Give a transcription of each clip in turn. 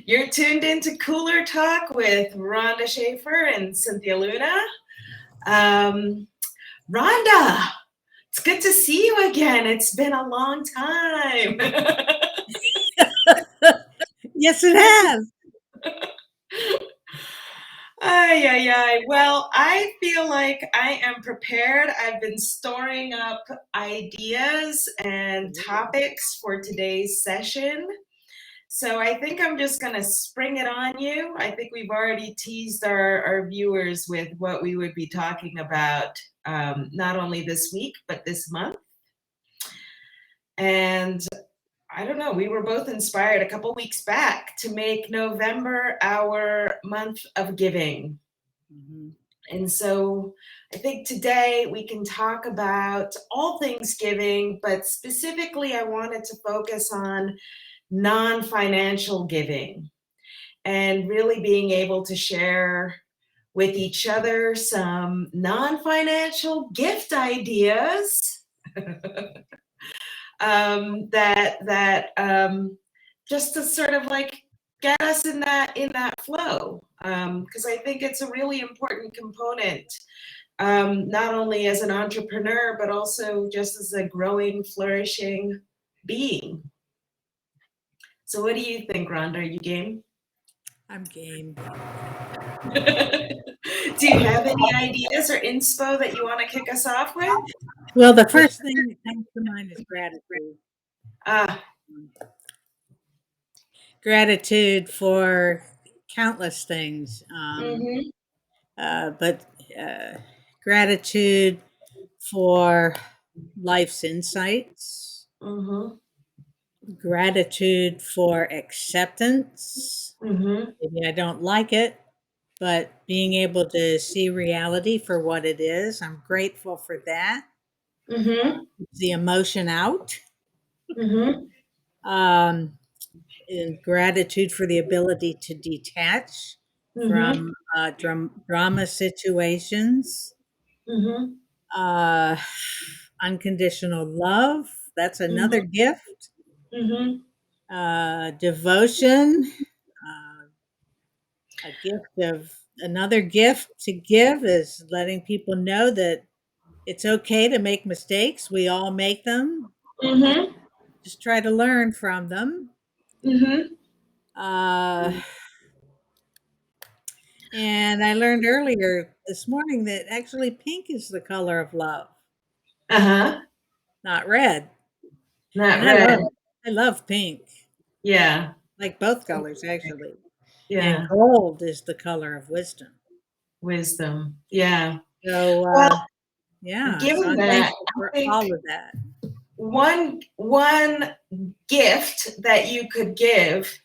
You're tuned into Cooler Talk with Rhonda Schaefer and Cynthia Luna. Rhonda, it's good to see you again. It's been a long time. Yes, it has. Well, I feel like I am prepared. I've been storing up ideas and topics for today's session. So I think I'm just going to spring it on you. I think we've already teased our viewers with what we would be talking about, not only this week, but this month. And I don't know, we were both inspired a couple weeks back to make November our month of giving. Mm-hmm. And so I think today we can talk about all things giving, but specifically I wanted to focus on non-financial giving and really being able to share with each other some non-financial gift ideas that just to sort of like get us in that flow, because I think it's a really important component, not only as an entrepreneur but also just as a growing, flourishing being. So what do you think, Rhonda? Are you game? I'm game. Do you have any ideas or inspo that you want to kick us off with? Well, the first thing that comes to mind is gratitude. Gratitude for countless things, but gratitude for life's insights, gratitude for acceptance. Maybe I don't like it, but being able to see reality for what it is, I'm grateful for that. The emotion out. And gratitude for the ability to detach from drama situations. Unconditional love, that's another gift. Devotion, another gift to give is letting people know that it's okay to make mistakes. We all make them. Just try to learn from them. And I learned earlier this morning that actually pink is the color of love. Not red. Not red. I love pink. Yeah. Like both colors, actually. Yeah. And gold is the color of wisdom. Wisdom. Yeah. So, well, yeah. Given so I'm that, thankful for all of that. One gift that you could give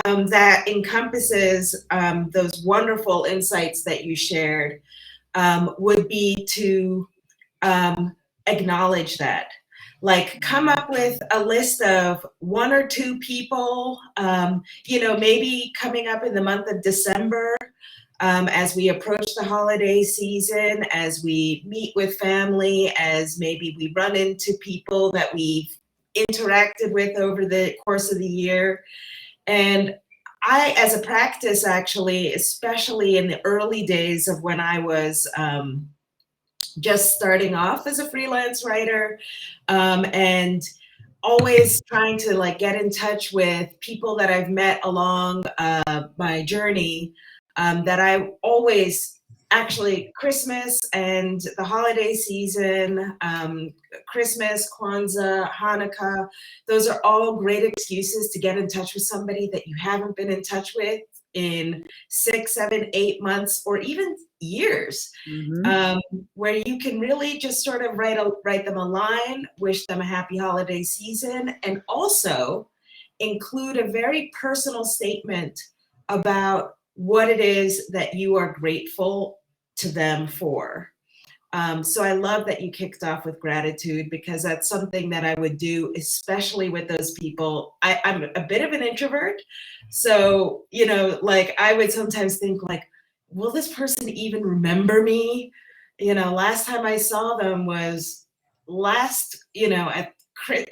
that encompasses those wonderful insights that you shared would be to acknowledge that. Like, come up with a list of one or two people, maybe coming up in the month of December, as we approach the holiday season, as we meet with family, as maybe we run into people that we've interacted with over the course of the year. And I, as a practice, actually, especially in the early days of when I was just starting off as a freelance writer, and always trying to like get in touch with people that I've met along my journey, that I always actually Christmas and the holiday season, Christmas, Kwanzaa, Hanukkah, those are all great excuses to get in touch with somebody that you haven't been in touch with in 6, 7, 8 months, or even years, where you can really just sort of write them a line, wish them a happy holiday season, and also include a very personal statement about what it is that you are grateful to them for. So I love that you kicked off with gratitude, because that's something that I would do, especially with those people. I'm a bit of an introvert. So, like I would sometimes think like, will this person even remember me? Last time I saw them was at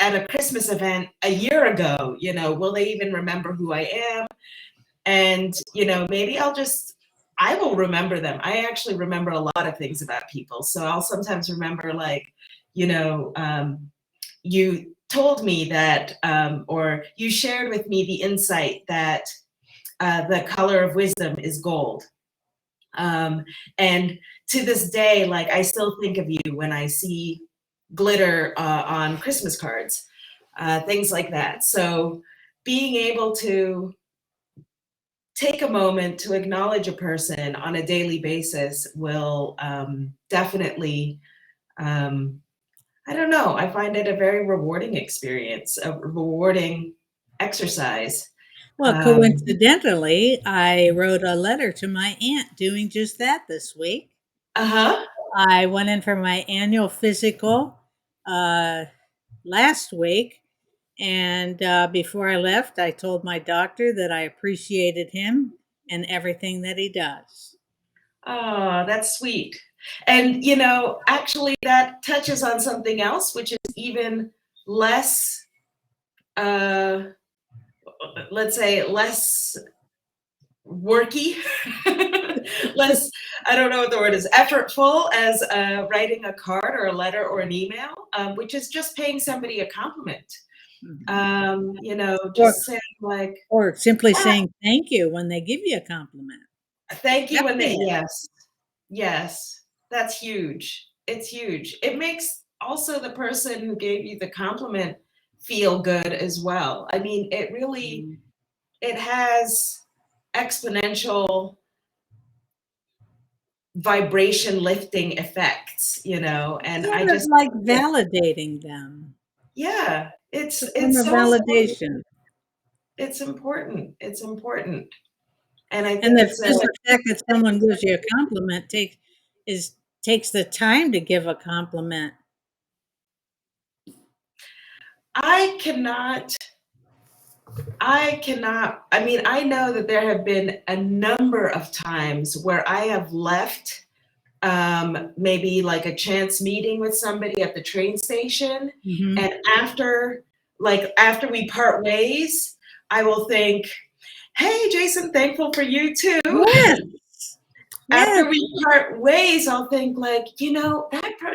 at a Christmas event a year ago? You know, will they even remember who I am? And, you know, maybe I will remember them. I actually remember a lot of things about people. So I'll sometimes remember, like, you know, you told me that, or you shared with me the insight that the color of wisdom is gold. And to this day, like, I still think of you when I see glitter on Christmas cards, things like that. So being able to take a moment to acknowledge a person on a daily basis will definitely, I don't know, I find it a very rewarding experience, a rewarding exercise. Well, coincidentally, I wrote a letter to my aunt doing just that this week. Uh-huh. I went in for my annual physical last week, and before I left, I told my doctor that I appreciated him and everything that he does. Oh, that's sweet. And, you know, actually that touches on something else, which is even less, let's say, less worky, less, I don't know what the word is, effortful as writing a card or a letter or an email, which is just paying somebody a compliment. You know, just saying, like, or simply "Ah, saying thank you when they give you a compliment. thank you," when they, Accepting it. yes, yes, that's huge. It's huge. It makes also the person who gave you the compliment feel good as well. I mean, it really, it has exponential vibration lifting effects, you know, and I Sort of just, like yeah, validating them. yeah, It's a form it's of so important. validation. It's important. It's important. And I And think the it's just the fact that someone gives you a compliment takes the time to give a compliment. I cannot, I mean, I know that there have been a number of times where I have left maybe like a chance meeting with somebody at the train station. Mhm. And after we part ways, I will think, hey, Jason, thankful for you too. Yes. Yes. After we part ways, I'll think, like, you know,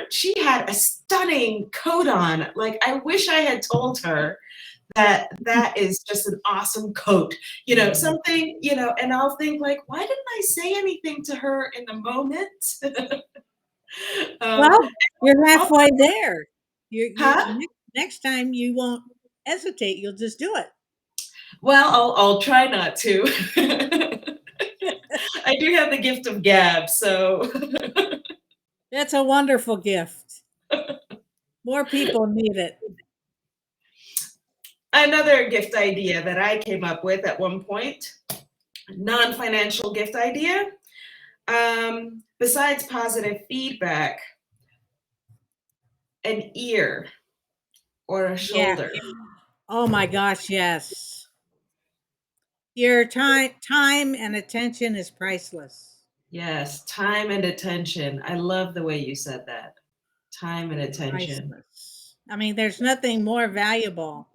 she had a stunning coat on. Like, I wish I had told her that that is just an awesome coat, you know, something, you know, and I'll think, like, why didn't I say anything to her in the moment? um, Well, you're I'll, halfway there. You're huh? next time you won't hesitate, you'll just do it. Well, I'll try not to. I do have the gift of gab, so That's a wonderful gift. More people need it. another gift idea that I came up with at one point, non-financial gift idea. Besides positive feedback, an ear or a Yeah. shoulder. Oh my gosh, yes. Your time and attention is priceless. Yes, time and attention. I love the way you said that. Time and attention. Priceless. I mean, there's nothing more valuable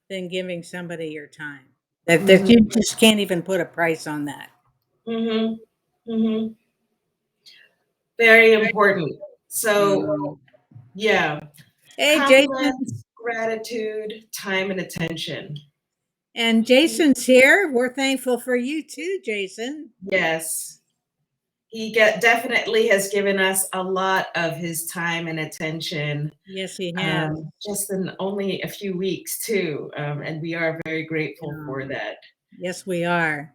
than giving somebody your time. That Mhm. you just can't even put a price on that. Mhm. Mhm. Very important. So, Mm. yeah, Hey, Jason. compliments, gratitude, time and attention. And Jason's here. We're thankful for you too, Jason. Yes. Definitely has given us a lot of his time and attention, Yes, he has. just in only a few weeks too, and we are very grateful for Um, that. yes, we are.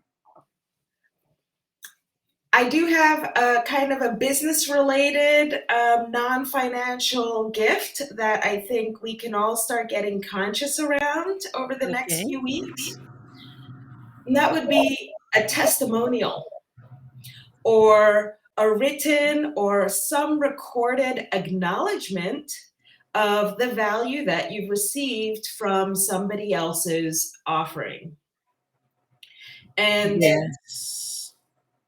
I do have a kind of a business related, non-financial gift that I think we can all start getting conscious around over the next Okay. few weeks. And that would be a testimonial, or a written or some recorded acknowledgement of the value that you've received from somebody else's offering. And Yes.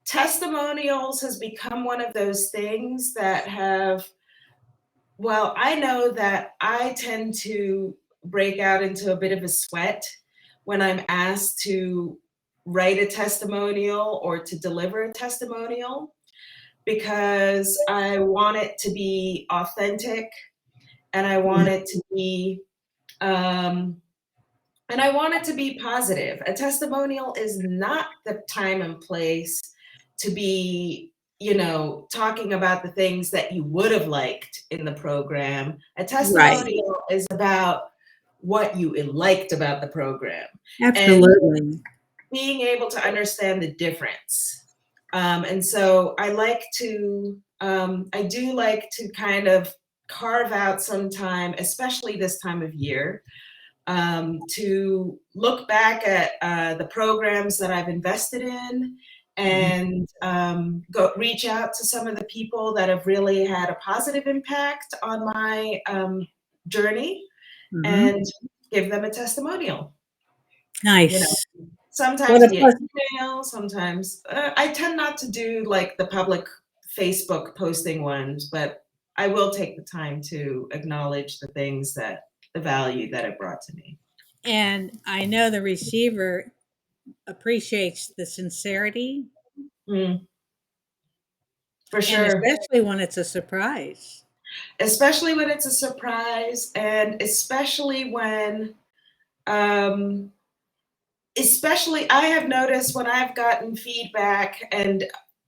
testimonials has become one of those things that have, well, I know that I tend to break out into a bit of a sweat when I'm asked to write a testimonial or to deliver a testimonial, because I want it to be authentic, and I want it to be and I want it to be positive. A testimonial is not the time and place to be, talking about the things that you would have liked in the program. A Right. testimonial is about what you liked about the program, and Absolutely. being able to understand the difference. And so I do like to kind of carve out some time, especially this time of year, to look back at the programs that I've invested in, and go reach out to some of the people that have really had a positive impact on my journey, Hmm. and give them a testimonial. You know, Nice. What sometimes a via plus. email, sometimes I tend not to do like the public Facebook posting ones, but I will take the time to acknowledge the value that it brought to me. And I know the receiver appreciates the sincerity, Mm, for and sure. especially when it's a surprise. Especially when it's a surprise, and um, especially I have noticed when I've gotten feedback and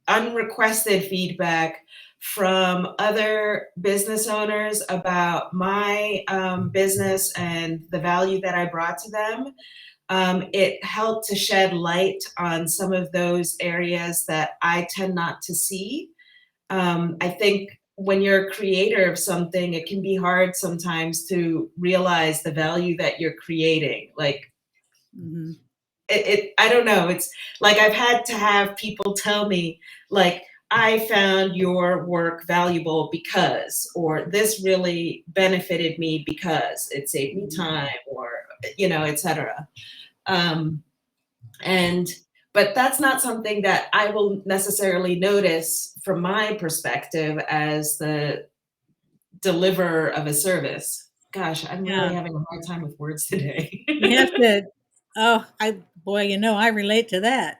unrequested feedback from other business owners about my business and the value that I brought to them. It helped to shed light on some of those areas that I tend not to see. I think when you're a creator of something, it can be hard sometimes to realize the value that you're creating. Like Hmm. I don't know. It's like I've had to have people tell me, like, I found your work valuable because, or this really benefited me because it saved me time, or, etc. Um, and but that's not something that I will necessarily notice from my perspective as the deliverer of a service. Gosh, I'm really Yeah. having a hard time with words today. You have to, oh, boy, I relate to that.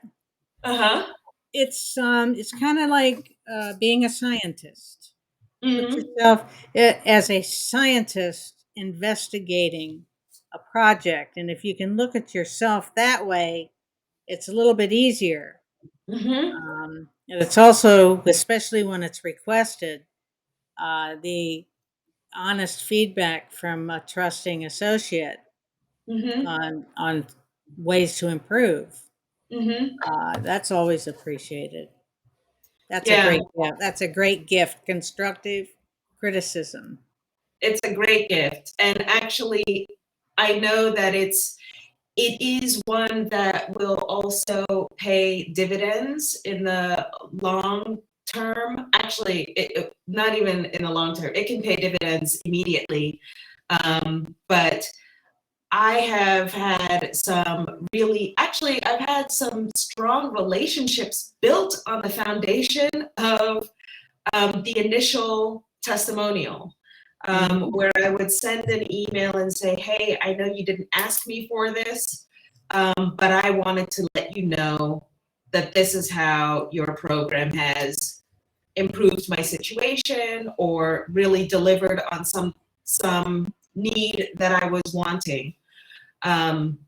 Uh-huh. It's kind of like being a scientist. Put Hmm. yourself as a scientist investigating a project, and if you can look at yourself that way, it's a little bit easier. Hmm. And it's also, especially when it's requested, the honest feedback from a trusting associate Hmm. on ways to improve. Hmm. That's always appreciated. That's a Yeah, great gift. That's a great gift. Constructive criticism. it's a great gift. And actually, I know that it is one that will also pay dividends in the long term. Actually, not even in the long term. It can pay dividends immediately. But I have had I've had some strong relationships built on the foundation of the initial testimonial, Mhm. where I would send an email and say, hey, I know you didn't ask me for this, but I wanted to let you know that this is how your program has improved my situation, or really delivered on some need that I was wanting. Um,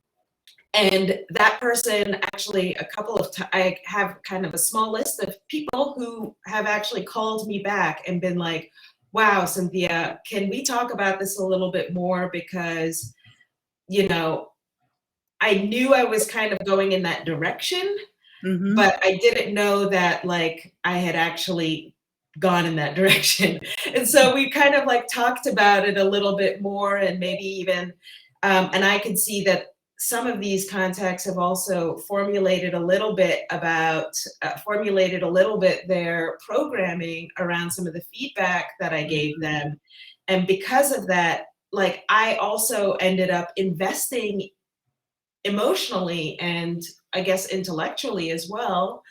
and that person actually, I have kind of a small list of people who have actually called me back and been like, wow, Cynthia, can we talk about this a little bit more? Because, you know, I knew I was kind of going in that direction, Mhm. but I didn't know that like I had actually gone in that direction. And so we kind of like talked about it a little bit more, and maybe even, and I could see that some of these contacts have also formulated a little bit their programming around some of the feedback that I gave Mhm. them. And because of that, like I also ended up investing emotionally and I guess intellectually as well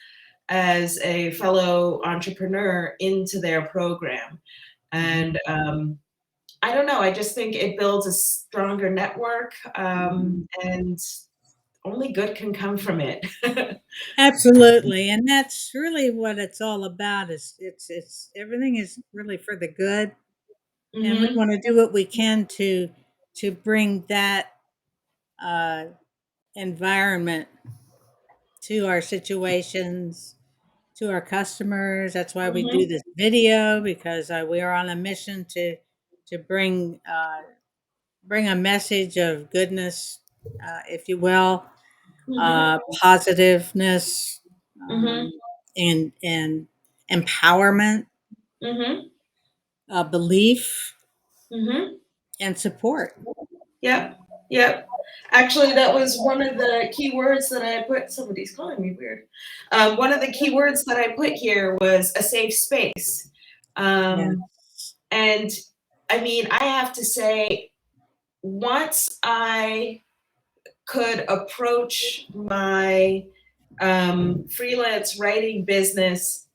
as a fellow entrepreneur into their program. Mhm. And I don't know, I just think it builds a stronger network, and only good can come from it. Absolutely, and that's really what it's all about. Is it's everything is really for the good, and we Mhm, want to do what we can to bring that uh, environment to our situations, to our customers. That's why we do mhm, this video, because we are on a mission to bring a message of goodness, if you will, mhm, positiveness, mhm, and empowerment, mhm, belief, mhm. and support. Yep, yep. Actually, that was one of the key words that I put. Somebody's calling me weird. One of the key words that I put here was a safe space. Yeah. Um, and I mean, I have to say, once I could approach my freelance writing business,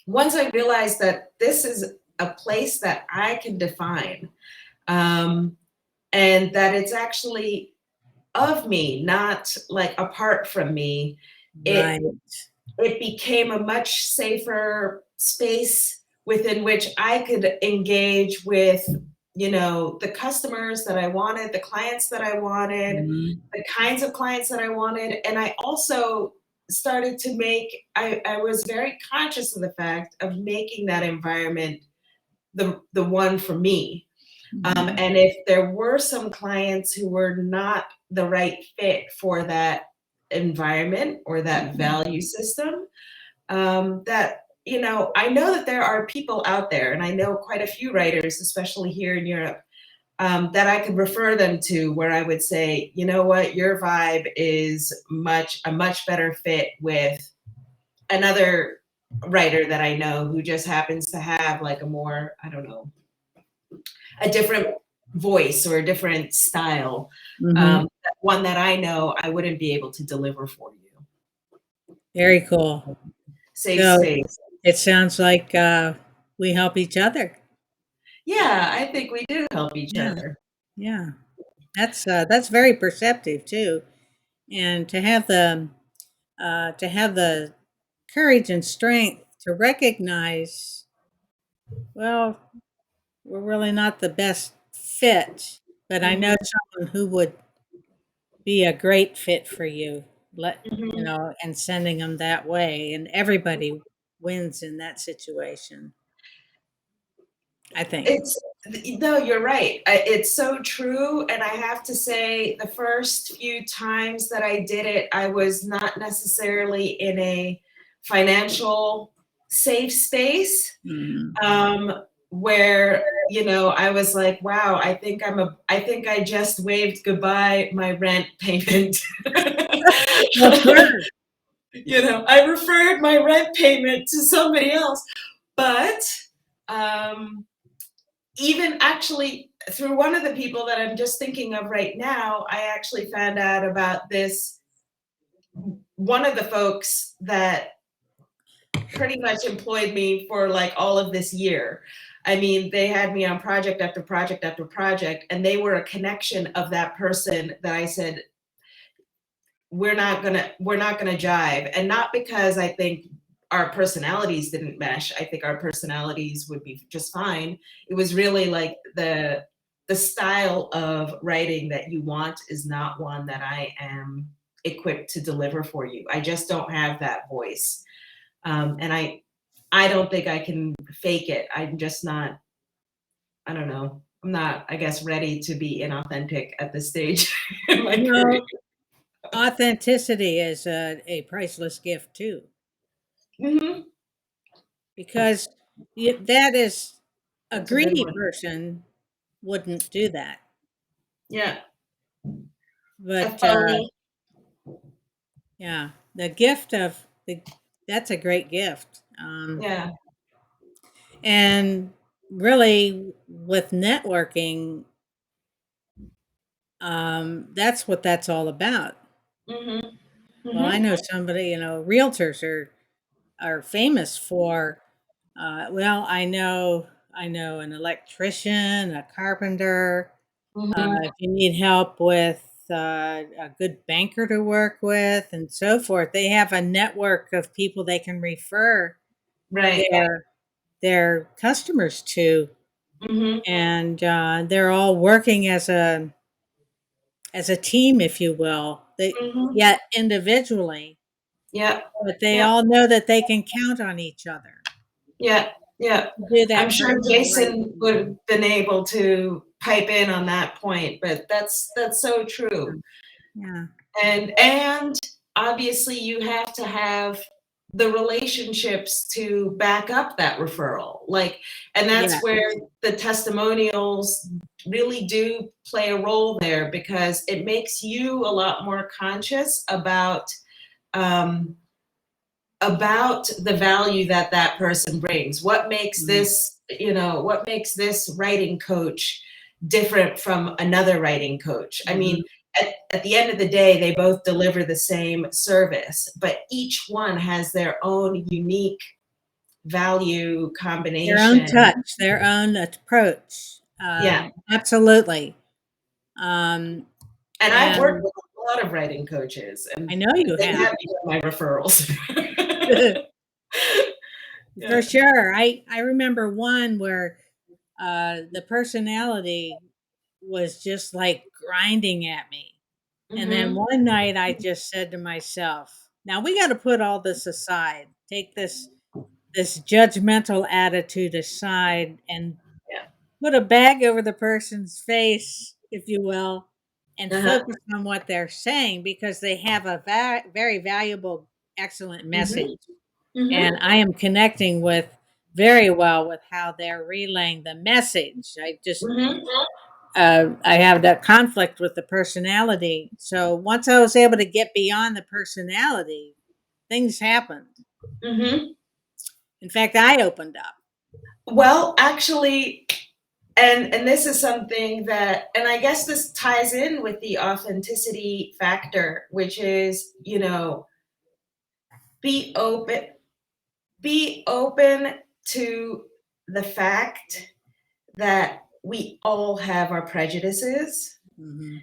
once I realized that this is a place that I can define, um, and that it's actually of me, not like apart from me, it Right. it became a much safer space within which I could engage with, the customers that I wanted, the clients that I wanted, Mhm. the kinds of clients that I wanted. And I also started to I was very conscious of the fact of making that environment the one for me. Mhm. And if there were some clients who were not the right fit for that environment or that Mhm. value system, that, I know that there are people out there, and I know quite a few writers, especially here in Europe, that I could refer them to where I would say, you know what, your vibe is a much better fit with another writer that I know who just happens to have like a more, I don't know, a different voice or a different style, Mhm. one that I know I wouldn't be able to deliver for you. Very cool. Safe So space. it sounds like we help each other. Yeah, I think we do help each Yeah. other. Yeah. That's very perceptive too. And to have the courage and strength to recognize, well, we're really not the best fit, but I know Mhm, someone who would be a great fit for you. mhm. And sending them that way, and everybody wins in that situation, I think. It's no, you're right. It's so true, and I have to say, the first few times that I did it, I was not necessarily in a financial safe space, Mhm. where, I was like, "Wow, I think I just waved goodbye my rent payment." Well, sure. I referred my rent payment to somebody else, but, um even actually through one of the people that I'm just thinking of right now, I actually found out about this. One of the folks that pretty much employed me for like all of this year. I mean, they had me on project after project after project, and they were a connection of that person that I said, we're not gonna jive. And not because I think our personalities didn't mesh. I think our personalities would be just fine. It was really like the style of writing that you want is not one that I am equipped to deliver for you. I just don't have that voice. And I don't think I can fake it. I'm just not, I don't know. I'm not, I guess, ready to be inauthentic at this stage in my career. No, authenticity is a priceless gift too, Hmm. because that is a That's a good greedy one. person wouldn't do that. Yeah. A But phony. yeah, the gift of the that's a great gift. Yeah. And really, with networking, that's what that's all about. Mhm. Well, I Mhm. know somebody, realtors are famous for. Well, I know I know an electrician, a carpenter. Mhm. If you need help with a good banker to work with and so forth, they have a network of people they can refer Right. their customers to, Mhm. and they're all working as a team, if you will. They Mhm. yet individually, Yeah. but they Yeah. all know that they can count on each other Yeah. Yeah. to do I'm that sure person the right Jason way. would have been able to pipe in on that point, but that's so true. Yeah, And obviously you have to have the relationships to back up that referral. Like, and that's yeah, where the testimonials really do play a role there, because it makes you a lot more conscious um, about the value that that person brings. What makes mhm, this, what makes this writing coach different from another writing coach? I mean, mhm. at the end of the day, they both deliver the same service, but each one has their own unique value Their own combination. touch, their own approach. Yeah. Absolutely. Um, And I've worked and with a lot of writing coaches, I and know you they have. have become my referrals. For Yeah. sure. I remember one where the personality was just like grinding at me. And then Hmm. one night I just said to myself, now we got to put all this aside. Take this judgmental attitude aside and Yeah. put a bag over the person's face, if you will, and Uh-huh. focus on what they're saying because they have a very valuable, excellent Hmm. message. Hmm. And I am connecting with very well with how they're relaying the message. Hmm. I have that conflict with the personality. So once I was able to get beyond the personality, things happened. Hmm. In fact, I opened up. Well, actually, and this is something that, and I guess this ties in with the authenticity factor, which is, be open, be open to the fact that we all have our prejudices, Hmm.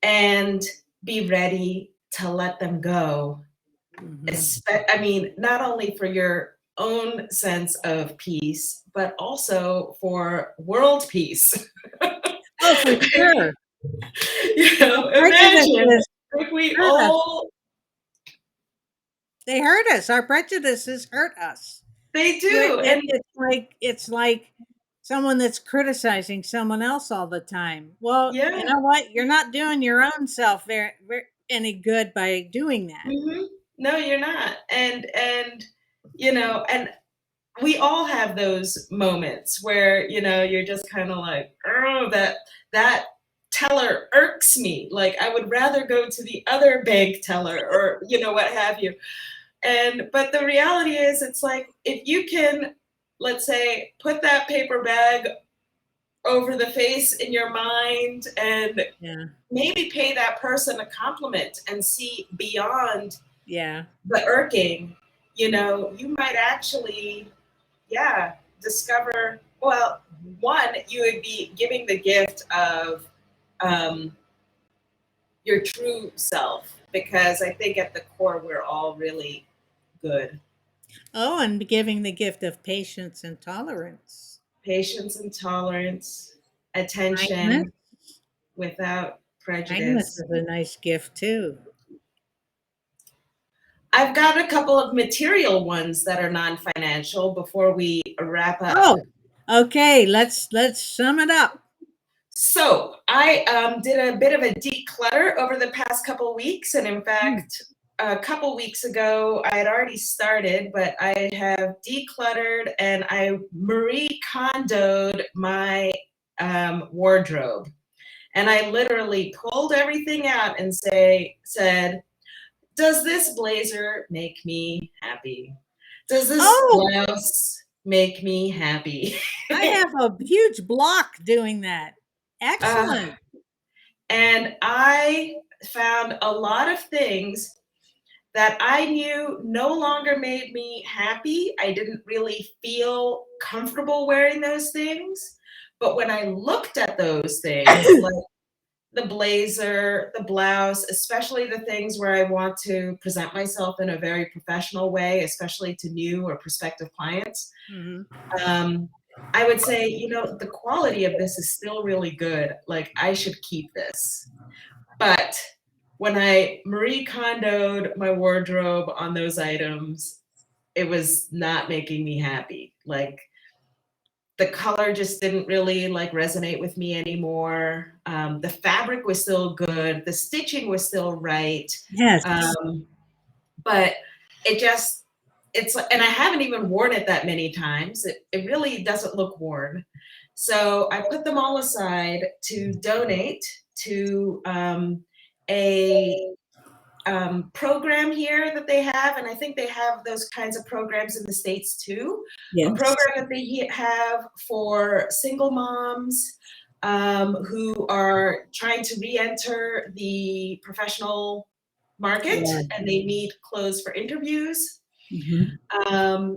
and be ready to let them go. Hmm. I mean, not only for your own sense of peace, but also for world peace. Oh, for sure. Our Imagine prejudices if we hurt us. all, They hurt us. Our prejudices hurt us. they do. And It's like someone that's criticizing someone else all the time. Well, you yeah, know what? You're not doing your own self any good by doing that. no, you're not. And we all have those moments where, you're just kind of like, oh, that teller irks me. Like, I would rather go to the other bank teller, or, what have you. But the reality is, it's like, if you can, let's say, put that paper bag over the face in your mind, and Yeah. maybe pay that person a compliment and see beyond Yeah. the irking, you might actually, yeah, discover, well, one, you would be giving the gift of um, your true self, because I think at the core, we're all really good. Oh, and giving the gift of patience and tolerance. Patience and tolerance, Kindness. attention without Kindness prejudice. is a nice gift too. I've got a couple of material ones that are non-financial before we wrap up. Oh, okay. Let's sum it up. So I did a bit of a declutter over the past couple weeks, and in Mm. fact, a couple weeks ago I had already started, but I have decluttered and I Marie Kondoed my wardrobe, and I literally pulled everything out and said, does this blazer make me happy? Does this Oh, blouse make me happy? I have a huge block doing that. uh, Excellent. and I found a lot of things that I knew no longer made me happy. I didn't really feel comfortable wearing those things. But when I looked at those things, like the blazer, the blouse, especially the things where I want to present myself in a very professional way, especially to new or prospective clients, um, I would say, the quality of this is still really good. Like, I should keep this. But when I Marie Kondoed my wardrobe on those items, it was not making me happy. Like, the color just didn't really like resonate with me anymore. The fabric was still good. The stitching was still right. Yes. But it just, and I haven't even worn it that many times. It really doesn't look worn. So I put them all aside to donate to a program here that they have, and I think they have those kinds of programs in the States too. A Yes. program that they have for single moms who are trying to re-enter the professional market, Yeah. and they need clothes for interviews. Mhm.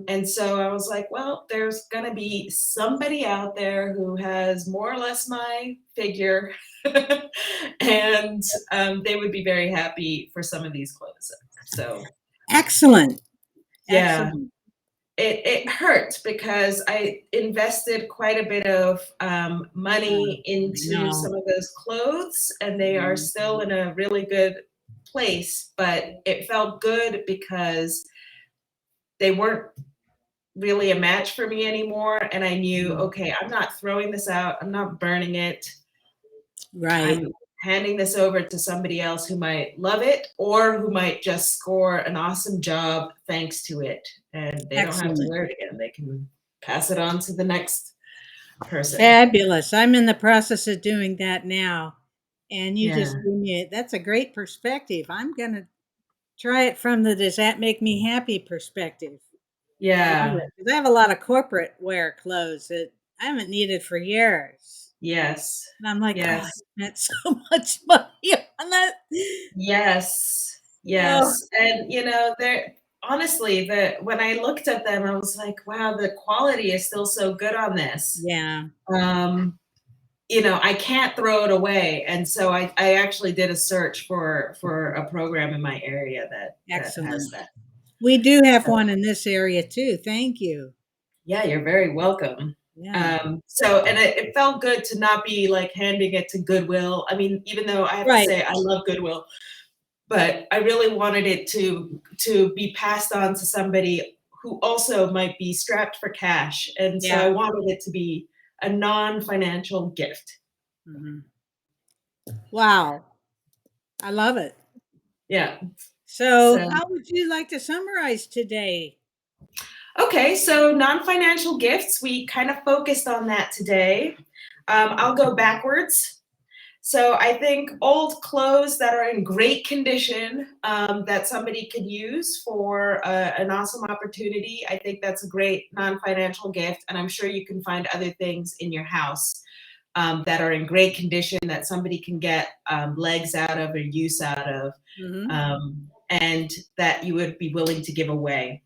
And so I was like, well, there's gonna be somebody out there who has more or less my figure, and they would be very happy for some of these clothes. So Excellent. yeah, Excellent. it hurt because I invested quite a bit of money I into know. some of those clothes, and they are still in a really good place. But it felt good because they weren't really a match for me anymore. And I knew, okay, I'm not throwing this out. I'm not burning it. Right. I'm handing this over to somebody else who might love it or who might just score an awesome job thanks to it. And they don't have to Excellent. wear it again. They can pass it on to the next person. Fabulous. I'm in the process of doing that now. And you Yeah. just gave me that's a great perspective. I'm going to try it from the does that make me happy perspective. Love Yeah. it. 'Cause I have a lot of corporate wear clothes that I haven't needed for years. Yes. And I'm like, oh, I Yes. spent so much money on that. Yes. Oh, Yes. And they're honestly, when I looked at them, I was like, wow, the quality is still so good on this. yeah. Um, I can't throw it away. And so I actually did a search for a program in my area that has Excellent. that. We do have So one in this area too. Thank you. yeah, you're very welcome. Yeah. So and it felt good to not be like handing it to Goodwill. I mean, even though I have to Right. say I love Goodwill, but I really wanted it to be passed on to somebody who also might be strapped for cash. And so I Yeah. wanted it to be a non-financial gift. Mhm. Wow. I love it. Yeah. So, So how would you like to summarize today? okay, so non-financial gifts, we kind of focused on that today. I'll go backwards. So I think old clothes that are in great condition that somebody could use for an awesome opportunity. I think that's a great non-financial gift, and I'm sure you can find other things in your house that are in great condition that somebody can get legs out of or use out of, Mhm. and that you would be willing to give away.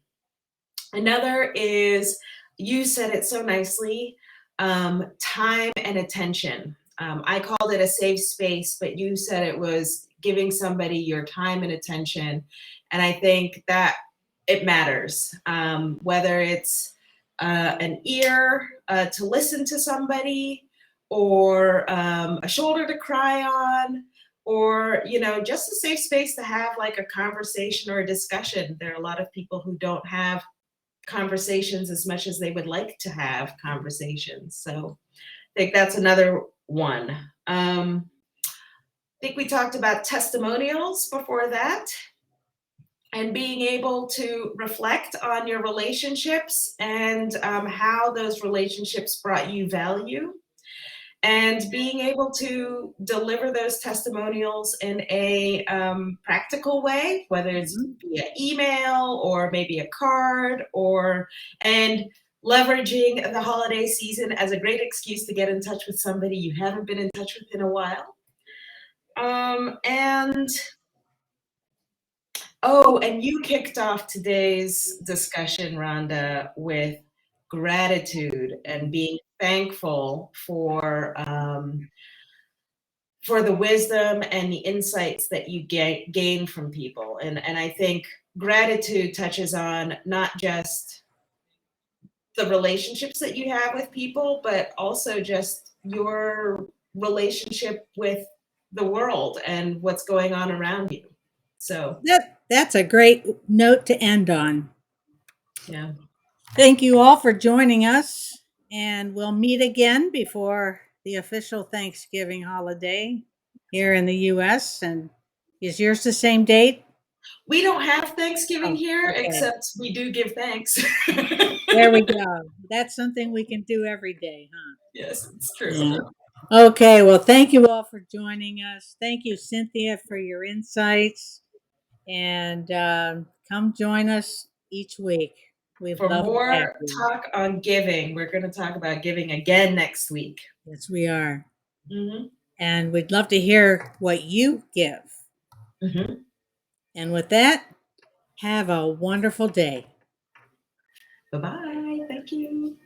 Another is, you said it so nicely, time and attention. I called it a safe space, but you said it was giving somebody your time and attention. And I think that it matters, whether it's an ear to listen to somebody, or a shoulder to cry on, or just a safe space to have like a conversation or a discussion. There are a lot of people who don't have conversations as much as they would like to have conversations. So I think that's another one. I think we talked about testimonials before that, and being able to reflect on your relationships and how those relationships brought you value, and being able to deliver those testimonials in a practical way, whether it's Mhm. via email or maybe a card, and leveraging the holiday season as a great excuse to get in touch with somebody you haven't been in touch with in a while. And Oh, and you kicked off today's discussion, Rhonda, with gratitude and being thankful for the wisdom and the insights that you gain from people. And I think gratitude touches on not just the relationships that you have with people, but also just your relationship with the world and what's going on around you. So, That's a great note to end on. yeah. Thank you all for joining us, and we'll meet again before the official Thanksgiving holiday here in the US. And is yours the same date? We don't have Thanksgiving Oh, here, okay. except we do give thanks. There we go. That's something we can do every day, huh? Yes, it's true. Yeah. Okay, well, thank you all for joining us. Thank you, Cynthia, for your insights. And come join us each week. We'd For love to have more you. talk on giving, we're going to talk about giving again next week. Yes, we are. Mm-hmm. And we'd love to hear what you give. Mm-hmm. And with that, have a wonderful day. Bye-bye. Thank you.